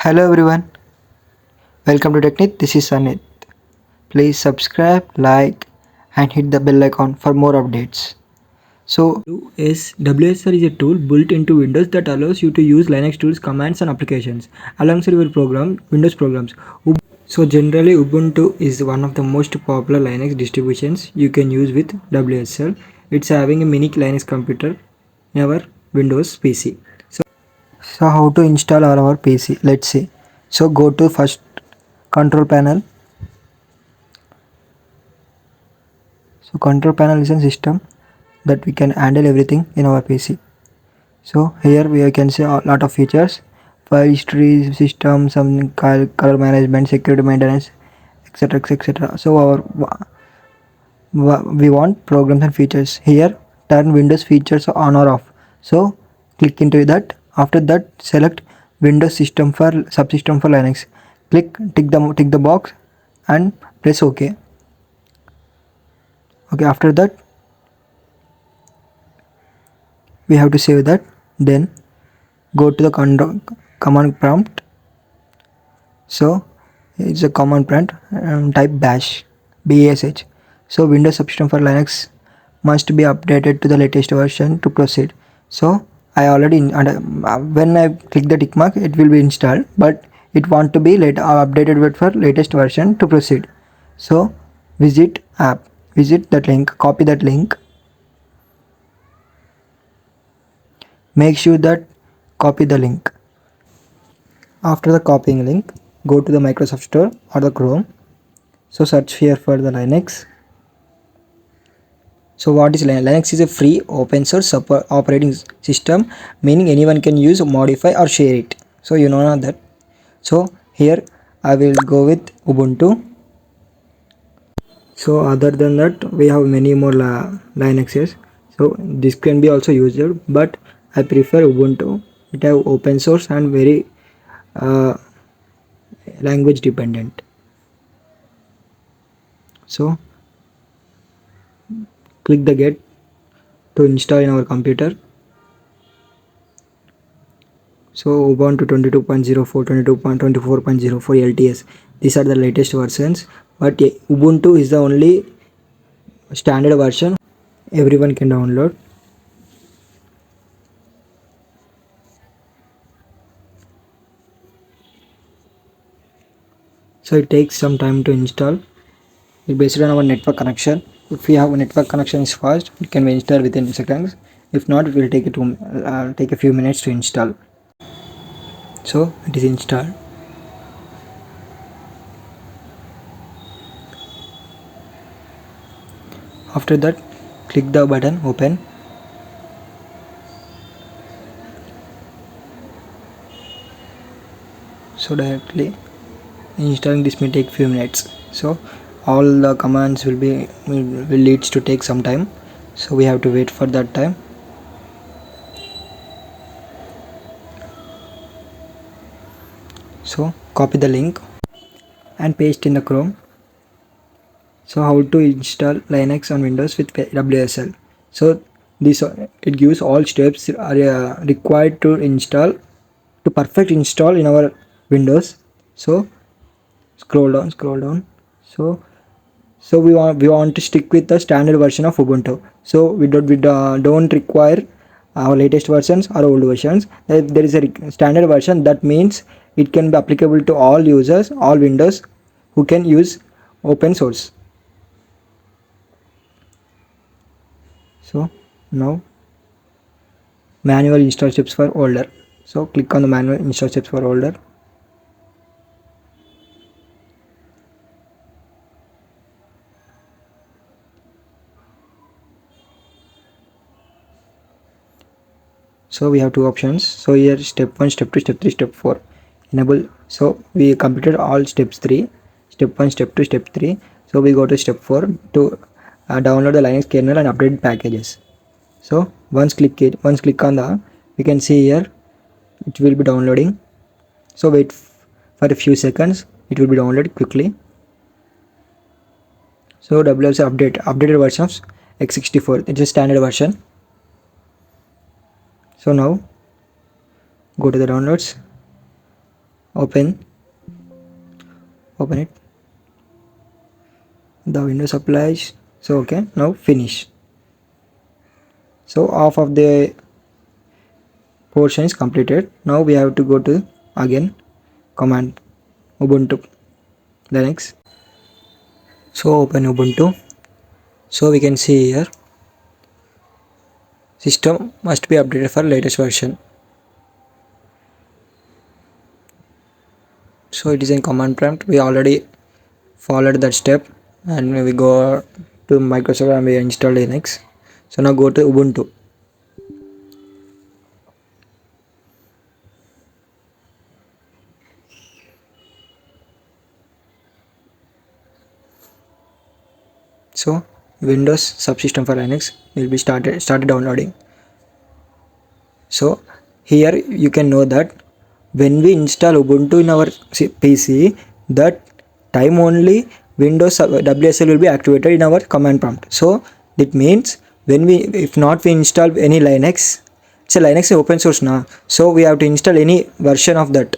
Hello everyone, welcome to TechNit. This is Sanit. Please subscribe, like, and hit the bell icon for more updates. So, WSL is a tool built into Windows that allows you to use Linux tools, commands, and applications alongside your Windows programs. So, generally, Ubuntu is one of the most popular Linux distributions you can use with WSL. It's having a mini Linux computer in our Windows PC. So how to install our PC? Let's see. So go to first control panel. So control panel is a system that we can handle everything in our PC. So here we can see a lot of features: file history, system, some color management, security maintenance, etc. etc. So we want programs and features. Here turn Windows features on or off. So click into that. After that select Windows system for subsystem for Linux. Tick the box and press OK. Okay, after that we have to save that. Then go to the command prompt. So it's a command prompt, type bash, bash. So Windows Subsystem for Linux must be updated to the latest version to proceed. So I already when I click the tick mark, it will be installed, but it want to be updated with for latest version to proceed. So visit that link, copy that link. Make sure that copy the link. After the copying link, go to the Microsoft Store or the Chrome. So search here for the Linux. So what is Linux? Linux is a free open source operating system, meaning anyone can use, modify or share it. So you know that. So here I will go with Ubuntu. So other than that, we have many more Linuxes. So this can be also used, but I prefer Ubuntu. It have open source and very language dependent. So click the get to install in our computer. So Ubuntu 22.04, 22.24.04 LTS, these are the latest versions, but Ubuntu is the only standard version everyone can download. So it takes some time to install. It's based on our network connection. If we have a network connection is fast, it can be installed within seconds. If not, it will take a few minutes to install. So it is installed. After that, click the button open. So directly installing this may take few minutes. So all the commands will leads to take some time, so we have to wait for that time. So copy the link and paste in the Chrome. So how to install Linux on Windows with WSL? So this it gives all steps are required to install, to perfect install in our Windows. So scroll down. So we want to stick with the standard version of Ubuntu. So we don't require our latest versions or old versions. If there is a standard version, that means it can be applicable to all users, all Windows who can use open source. So now manual install steps for older. So click on the manual install steps for older. So we have two options. So here step 1, step 2, step 3, step 4 enable. So we completed all steps 3, step 1, step 2, step 3. So we go to step 4 to download the Linux kernel and update packages. So once click on the, we can see here it will be downloading. So wait for a few seconds, it will be downloaded quickly. So WSL updated version of x64, it's a standard version. So now go to the downloads. open it, the Windows applies. So okay, now finish. So half of the portion is completed. Now we have to go to again command Ubuntu Linux. So open Ubuntu. So we can see here system must be updated for latest version. So it is in command prompt. We already followed that step, and we go to Microsoft and we install Linux. So now go to Ubuntu. So Windows Subsystem for Linux will be started downloading. So here you can know that when we install Ubuntu in our PC, that time only Windows WSL will be activated in our command prompt. So that means when if not we install any Linux, so Linux is open source now, so we have to install any version of that.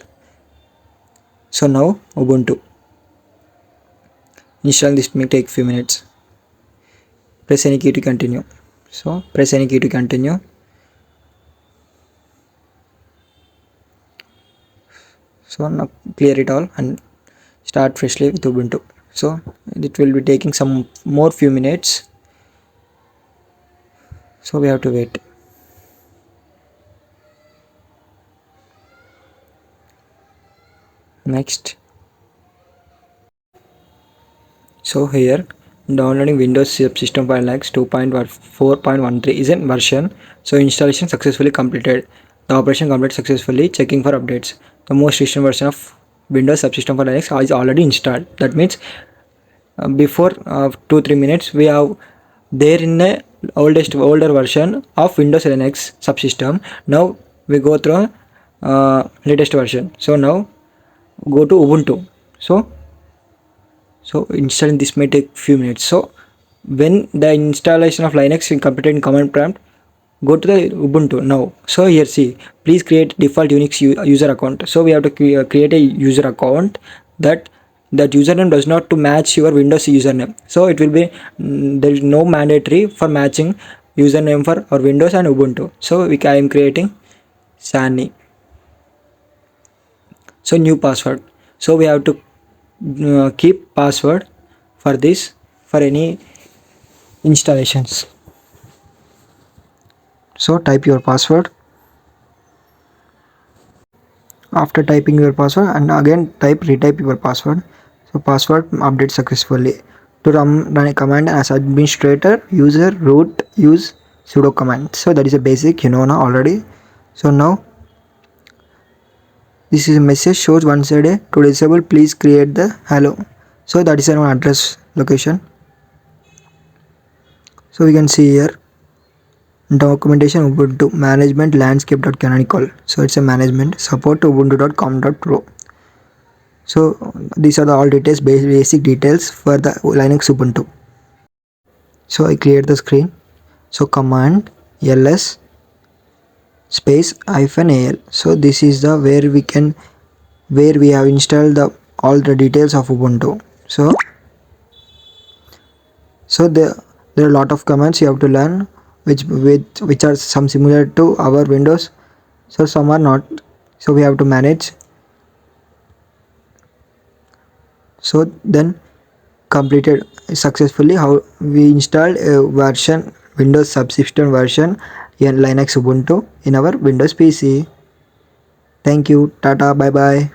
So now Ubuntu install, this may take few minutes. Press any key to continue. So press any key to continue. So now clear it all and start freshly with Ubuntu. So it will be taking some more few minutes, so we have to wait. Next. So here downloading Windows Subsystem for Linux 2.4.13 is in version. So installation successfully completed. The operation completed successfully. Checking for updates. The most recent version of Windows Subsystem for Linux is already installed. That means before 2-3 minutes we have there in the older version of Windows Linux subsystem. Now we go through latest version. So now go to Ubuntu. So installing this may take few minutes. So when the installation of Linux is completed in command prompt, go to the Ubuntu now. So here see, please create default Unix user account. So we have to create a user account that username does not to match your Windows username. So it will be there is no mandatory for matching username for our Windows and Ubuntu. So I am creating Sani. So new password. So we have to keep password for this for any installations. So type your password. After typing your password, and again retype your password. So password update successfully. To run a command as administrator, user, root, use sudo command. So that is a basic, you know now already. So now this is a message shows once a day to disable, please create the hello. So that is our address location. So we can see here documentation Ubuntu management landscape.canonical. So it's a management support to ubuntu.com.pro. So these are the all details, basic details for the Linux Ubuntu. So I cleared the screen. So command ls space -al. So this is the where we have installed all the details of Ubuntu. So there are a lot of commands you have to learn, which are some similar to our Windows, so some are not. So we have to manage. So then completed successfully how we installed a version Windows Subsystem version in Linux Ubuntu in our Windows PC. Thank you. Tata. Bye bye.